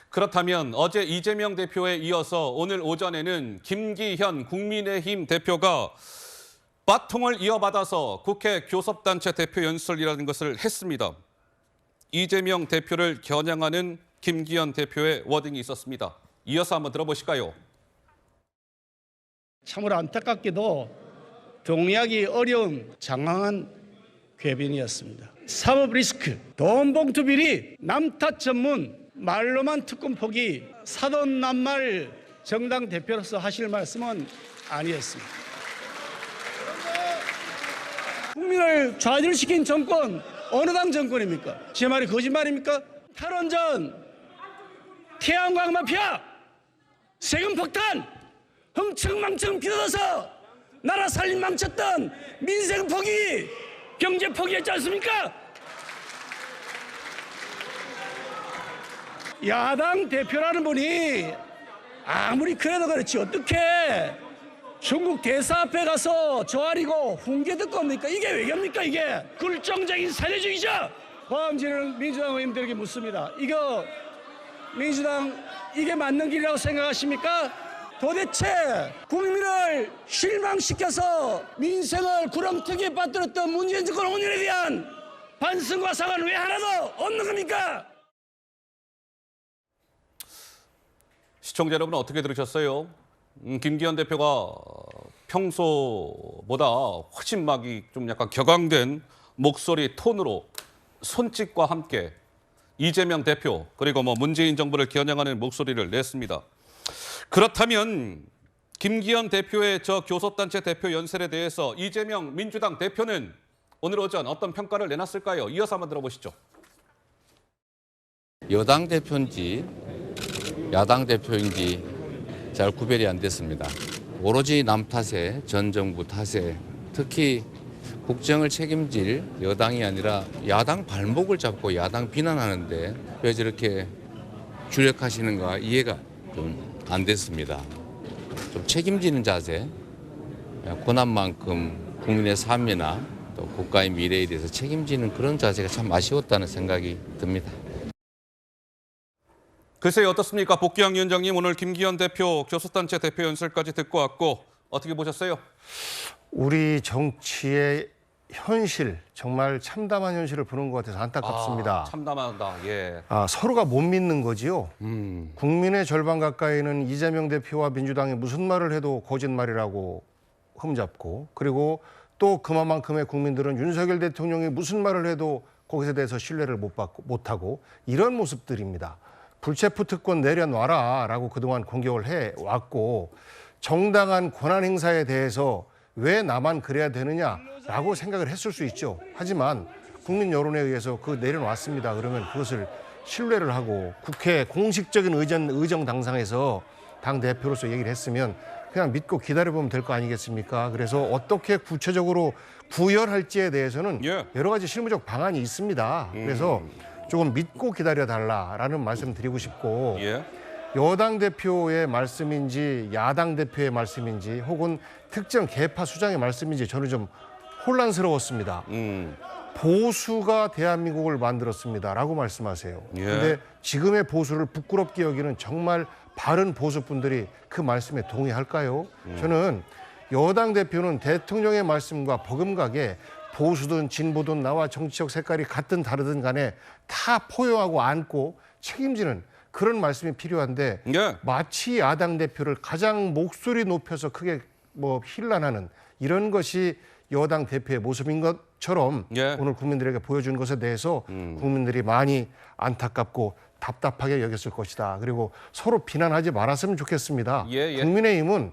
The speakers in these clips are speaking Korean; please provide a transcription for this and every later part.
그렇다면 어제 이재명 대표에 이어서 오늘 오전에는 김기현 국민의힘 대표가 바통을 이어받아서 국회 교섭단체 대표 연설이라는 것을 했습니다. 이재명 대표를 겨냥하는 김기현 대표의 워딩이 있었습니다. 이어서 한번 들어보실까요? 참으로 안타깝게도 동의하기 어려운 장황한 궤변이었습니다. 사법 리스크, 돈 봉투 비리, 남탓 전문, 말로만 특권 포기, 사돈 낱말 정당 대표로서 하실 말씀은 아니었습니다. 국민을 좌절시킨 정권, 어느 당 정권입니까? 제 말이 거짓말입니까? 탈원전, 태양광 마피아, 세금 폭탄, 흥청망청 비어서 나라 살림 망쳤던 민생 포기, 경제 포기했지 않습니까? 야당 대표라는 분이 아무리 그래도 그렇지 어떻게 중국 대사 앞에 가서 조아리고 훈계 듣고 옵니까? 이게 외교입니까? 이게 굴종적인 사회주의죠. 포함지는 민주당 의원들에게 묻습니다. 이거 민주당 이게 맞는 길이라고 생각하십니까? 도대체 국민을 실망시켜서 민생을 구렁텅이에 빠뜨렸던 문재인 정권 5년에 대한 반성과 사과는 왜 하나도 없는 겁니까? 시청자 여러분 어떻게 들으셨어요? 김기현 대표가 평소보다 훨씬 좀 약간 격앙된 목소리 톤으로 손짓과 함께 이재명 대표 그리고 문재인 정부를 겨냥하는 목소리를 냈습니다. 그렇다면 김기현 대표의 저 교섭단체 대표 연설에 대해서 이재명 민주당 대표는 오늘 오전 어떤 평가를 내놨을까요? 이어서 한번 들어보시죠. 여당 대표인지 야당 대표인지 잘 구별이 안 됐습니다. 오로지 남 탓에, 전 정부 탓에, 특히 국정을 책임질 여당이 아니라 야당 발목을 잡고 야당 비난하는데 왜 저렇게 주력하시는가 이해가 좀 안 됐습니다. 좀 책임지는 자세, 고난만큼 국민의 삶이나 또 국가의 미래에 대해서 책임지는 그런 자세가 참 아쉬웠다는 생각이 듭니다. 글쎄요, 어떻습니까? 복귀양 위원장님, 오늘 김기현 대표 교섭단체 대표 연설까지 듣고 왔고 어떻게 보셨어요? 우리 정치의 현실, 정말 참담한 현실을 보는 것 같아서 안타깝습니다. 참담하다. 예. 서로가 못 믿는 거지요. 국민의 절반 가까이는 이재명 대표와 민주당이 무슨 말을 해도 거짓말이라고 흠잡고, 그리고 또 그만큼의 국민들은 윤석열 대통령이 무슨 말을 해도 거기에 대해서 신뢰를 못하고 이런 모습들입니다. 불체포 특권 내려놔라 라고 그동안 공격을 해왔고, 정당한 권한 행사에 대해서 왜 나만 그래야 되느냐라고 생각을 했을 수 있죠. 하지만 국민 여론에 의해서 내려놨습니다. 그러면 그것을 신뢰를 하고 국회 공식적인 의정 당상에서 당대표로서 얘기를 했으면 그냥 믿고 기다려보면 될 거 아니겠습니까? 그래서 어떻게 구체적으로 구현할지에 대해서는 여러 가지 실무적 방안이 있습니다. 그래서 조금 믿고 기다려달라라는 말씀 드리고 싶고, 여당 대표의 말씀인지 야당 대표의 말씀인지 혹은 특정 계파 수장의 말씀인지 저는 좀 혼란스러웠습니다. 보수가 대한민국을 만들었습니다라고 말씀하세요. 그런데 지금의 보수를 부끄럽게 여기는 정말 바른 보수분들이 그 말씀에 동의할까요? 저는 여당 대표는 대통령의 말씀과 버금가게 보수든 진보든 나와 정치적 색깔이 같든 다르든 간에 다 포용하고 안고 책임지는 그런 말씀이 필요한데 마치 야당 대표를 가장 목소리 높여서 크게 힐난하는 이런 것이 여당 대표의 모습인 것처럼 오늘 국민들에게 보여준 것에 대해서 국민들이 많이 안타깝고 답답하게 여겼을 것이다. 그리고 서로 비난하지 말았으면 좋겠습니다. 국민의힘은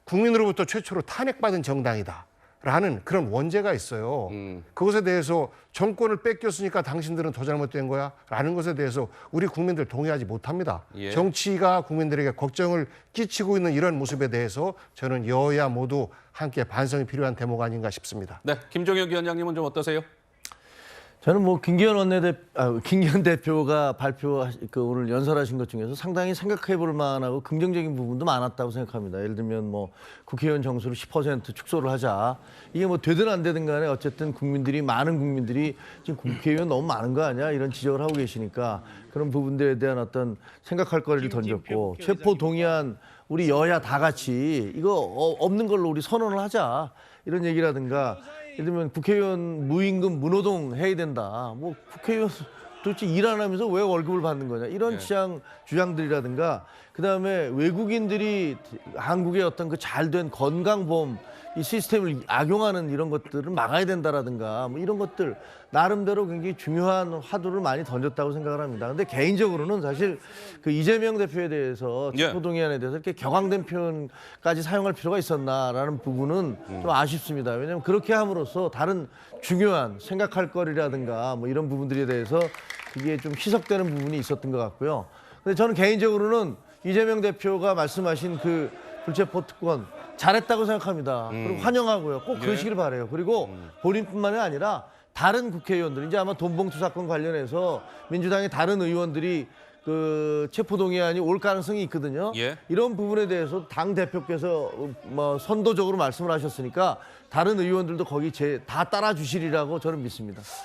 국민으로부터 최초로 탄핵받은 정당이다. 라는 그런 원죄가 있어요. 그것에 대해서 정권을 뺏겼으니까 당신들은 더 잘못된 거야? 라는 것에 대해서 우리 국민들 동의하지 못합니다. 정치가 국민들에게 걱정을 끼치고 있는 이런 모습에 대해서 저는 여야 모두 함께 반성이 필요한 대목 아닌가 싶습니다. 네, 김종혁 위원장님은 좀 어떠세요? 저는 김기현 대표가 오늘 연설하신 것 중에서 상당히 생각해볼 만하고 긍정적인 부분도 많았다고 생각합니다. 예를 들면 국회의원 정수를 10% 축소를 하자. 이게 되든 안 되든 간에 어쨌든 많은 국민들이 지금 국회의원 너무 많은 거 아니야? 이런 지적을 하고 계시니까 그런 부분들에 대한 어떤 생각할 거리를 던졌고 체포 동의안 우리 여야 다 같이 이거 없는 걸로 우리 선언을 하자 이런 얘기라든가 예를 들면 국회의원 무임금 무노동 해야 된다. 뭐 국회의원 도대체 일 안 하면서 왜 월급을 받는 거냐 이런 주장들이라든가 그다음에 외국인들이 한국의 어떤 그 잘된 건강보험 이 시스템을 악용하는 이런 것들을 막아야 된다라든가 뭐 이런 것들 나름대로 굉장히 중요한 화두를 많이 던졌다고 생각을 합니다. 근데 개인적으로는 사실 그 이재명 대표에 대해서 체포동의안에 대해서 이렇게 격앙된 표현까지 사용할 필요가 있었나라는 부분은 좀 아쉽습니다. 왜냐하면 그렇게 함으로써 다른 중요한 생각할 거리라든가 뭐 이런 부분들에 대해서 이게 좀 희석되는 부분이 있었던 것 같고요. 근데 저는 개인적으로는 이재명 대표가 말씀하신 그 불체포 특권 잘했다고 생각합니다. 그리고 환영하고요. 꼭 그러시길 바라요. 그리고 본인뿐만이 아니라 다른 국회의원들 이제 아마 돈봉투 사건 관련해서 민주당의 다른 의원들이 그 체포동의안이 올 가능성이 있거든요. 이런 부분에 대해서 당 대표께서 뭐 선도적으로 말씀을 하셨으니까 다른 의원들도 거기 다 따라 주시리라고 저는 믿습니다.